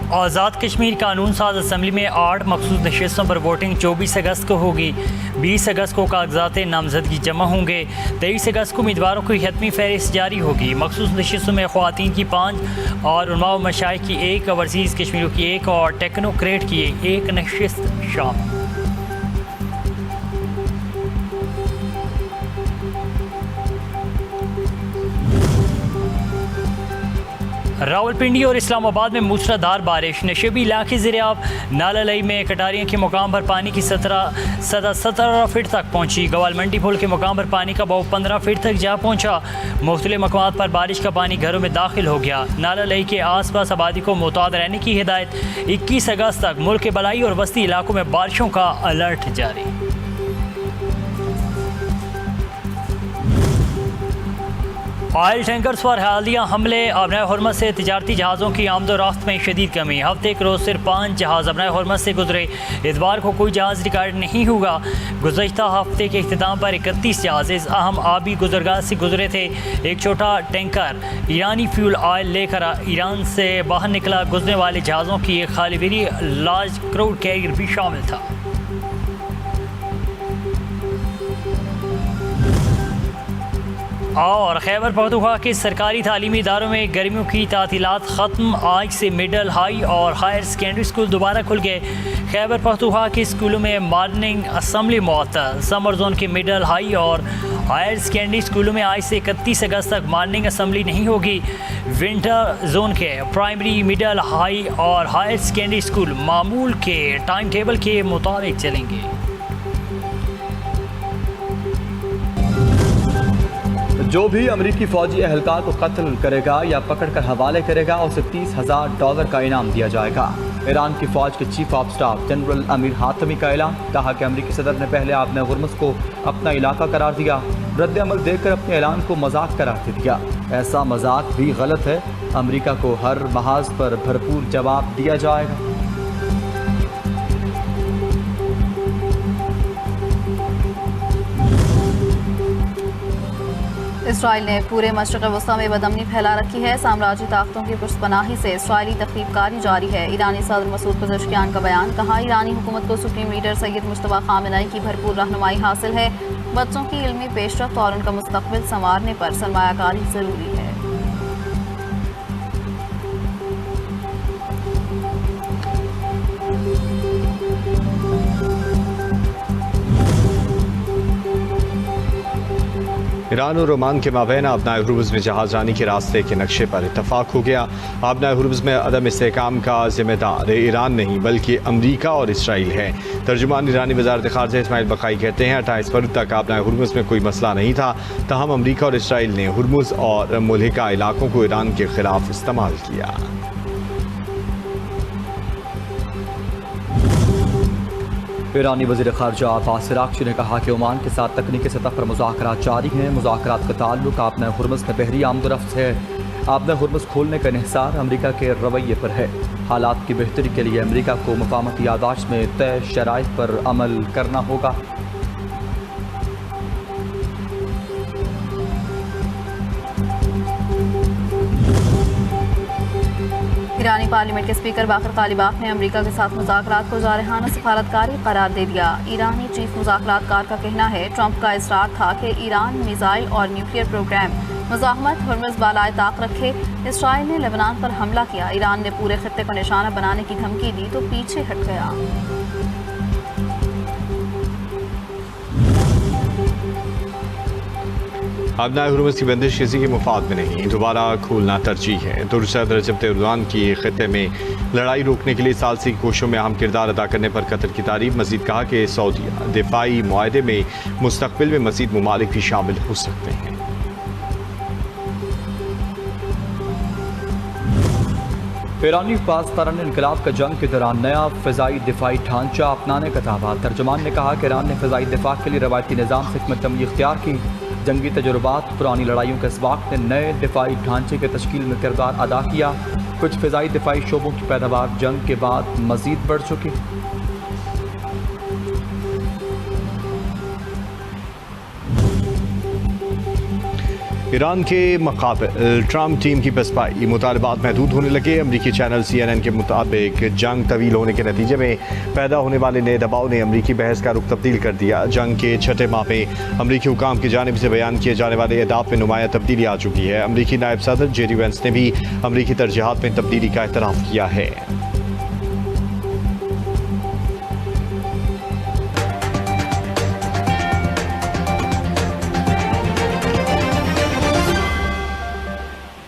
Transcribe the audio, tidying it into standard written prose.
आज़ाद कश्मीर कानून साज असम्बली में 8 मखसूस नशस्तों पर वोटिंग 24 अगस्त को होगी। 20 अगस्त को कागजात नामजदगी जमा होंगे। 23 अगस्त को उम्मीदवारों की हतमी फहरिस्त जारी होगी। मखसूस नशस्तों में ख़वातीन की 5 और उलमा व मशाइख की 1, ओवरसीज़ कश्मीरियों की 1 और टेक्नोक्रेट की 1 नशस्त शामिल। रावलपिंडी और इस्लामाबाद में मूसलाधार बारिश, नशेबी इलाके ज़िर-आब। नाला लई में कटारियाँ के मुकाम पर पानी की सतह 17 फीट तक पहुँची। गवाल मंडी पुल के मुकाम पर पानी का बहाव 15 फीट तक जा पहुँचा। मुख्तलिफ मकामात पर बारिश का पानी घरों में दाखिल हो गया। नाला लई के आस पास आबादी को मुताद रहने की हिदायत। 21 अगस्त तक मुल्क के बलाई और वस्ती इलाकों में बारिशों का अलर्ट जारी। ऑयल टैंकर्स पर हालिया हमले, अबनाए हुर्मत से तिजारती जहाज़ों की आमदोरफ्त में शदीद कमी। हफ्ते एक रोज़ सिर्फ 5 जहाज़ अबनाए हुर्मत से गुजरे। इतवार को कोई जहाज़ रिकॉर्ड नहीं हुआ। गुज़श्ता हफ्ते के अख्तिताम पर 31 जहाज़ इस अहम आबी गुजरगाह से गुजरे थे। एक छोटा टैंकर ईरानी फ्यूल ऑयल लेकर ईरान से बाहर निकला। गुजरने वाले जहाज़ों की एक खाली वेरी लार्ज क्रूड कैरियर भी शामिल था। और खैबर पख्तूनख्वा के सरकारी तालीमी इदारों में गर्मियों की तातीलात ख़त्म। आज से मिडल, हाई और हायर सेकेंडरी स्कूल दोबारा खुल गए। खैबर पख्तूनख्वा के स्कूलों में मॉर्निंग असम्बली मुअत्तल। समर जोन के मिडल, हाई और हायर सेकेंडरी स्कूलों में आज से 31 अगस्त तक मॉर्निंग असम्बली नहीं होगी। विंटर जोन के प्राइमरी, मिडल, हाई और हायर सेकेंडरी स्कूल मामूल के टाइम टेबल के मुताबिक चलेंगे। जो भी अमरीकी फौजी एहलकार को कत्ल करेगा या पकड़ कर हवाले करेगा उसे $30,000 का इनाम दिया जाएगा। ईरान की फौज के chief of staff general Amir Hatami का ऐलान। कहा कि अमरीकी सदर ने पहले आपने हुर्मुज़ को अपना इलाका करार दिया, रद्द अमल देकर अपने ऐलान को मजाक करार दे दिया। ऐसा मजाक भी गलत है। अमरीका को हर महाज पर भरपूर जवाब दिया जाएगा। इसराइल ने पूरे मशरिक़ वस्ता में बदअमनी फैला रखी है। साम्राज्यी ताकतों की पुष्पनाही से इसराइली तख़रीबकारी जारी है। ईरानी सदर मसूद पज़ेश्कियान का बयान। कहा, ईरानी हुकूमत को supreme leader Syed Mushtaba Khamenei की भरपूर रहनुमाई हासिल है। बच्चों की इल्मी पेशरफ्त और उनका मुस्तक़बिल संवारने पर सरमायाकारी ज़रूरी है। ईरान और ओमान के माबैन आबनाए हुर्मुज़ में जहाज़ रानी के रास्ते के नक्शे पर इत्तफाक हो गया। आबनाए हुर्मुज़ में अदम इस्तेहकाम का जिम्मेदार ईरान नहीं बल्कि अमरीका और इसराइल है। तर्जुमान ईरानी वज़ारत ख़ारजा इस्माइल बक़ाई कहते हैं 28 फरवरी तक आबनाए हुर्मुज़ में कोई मसला नहीं था, तहम अमरीका और इसराइल ने हुर्मुज़ और मुल्हिका इलाकों को ईरान के खिलाफ इस्तेमाल किया। ईरानी वज़ीर ख़ारजा अब्बास अराग़ची ने कहा कि ओमान के साथ तकनीकी सतह पर मुज़ाकरात जारी हैं। मुज़ाकरात का ताल्लुक आबनाए हुर्मुज़ में बहरी आमदोरफ्त से है। आबनाए हुर्मुज़ खोलने का इन्हिसार अमरीका के रवैये पर है। हालात की बेहतरी के लिए अमरीका को मुफ़ाहमती याददाश्त में तय शराइत पर अमल करना होगा। ईरानी पार्लियामेंट के स्पीकर बाकर कालिबाफ ने अमेरिका के साथ मुज़ाकरात को जारहाना सफारतकारी करार दे दिया। ईरानी चीफ मुज़ाकरातकार का कहना है, ट्रंप का इसरार था कि ईरान मिसाइल और न्यूक्लियर प्रोग्राम मुज़ाहमत हुर्मुज़ बालाए ताक रखे। इसराइल ने लेबनान पर हमला किया। ईरान ने पूरे खत्ते को निशाना बनाने की धमकी दी तो पीछे हट गया। आबनाए हुर्मुज़ की बंदिश किसी के मुफाद में नहीं, दोबारा खोलना तरजीह है। तुर्क सदर रजब तय्यिप एर्दोग़ान की खित्ते में लड़ाई रोकने के लिए सालसी कोशिशों में अहम किरदार अदा करने पर कतर की तारीफ। मज़ीद कहा कि सऊदीया दिफाई मुआहदे में मुस्तक़बिल में मज़ीद ममालिक भी शामिल हो सकते हैं। ईरानी पासदारान इनकलाब का जंग के दौरान नया फ़िज़ाई दिफाई ढांचा अपनाने का दावा। तर्जुमान ने कहा कि ईरान ने फ़िज़ाई दिफा के लिए रवायती निज़ाम से हिकमत अमली इख्तियार की। जंगी तजुर्बात, पुरानी लड़ाइयों के इसबाक ने नए दिफाई ढांचे के तश्कील में किरदार अदा किया। कुछ फ़िज़ाई दिफाई शोबों की पैदावार जंग के बाद मज़ीद बढ़ चुकी। ईरान के मुकाबले ट्रंप टीम की पसपाई, मुतालबात महदूद होने लगे। अमरीकी चैनल CNN के मुताबिक जंग तवील होने के नतीजे में पैदा होने वाले नए दबाव ने अमरीकी बहस का रुख तब्दील कर दिया। जंग के छठे माह में अमरीकी हुकाम की जानिब से बयान किए जाने वाले अहदाफ में नुमाया तब्दीली आ चुकी है। अमरीकी नायब सदर जेडी वेंस ने भी अमरीकी तरजीहात में तब्दीली का एतराफ़ किया है।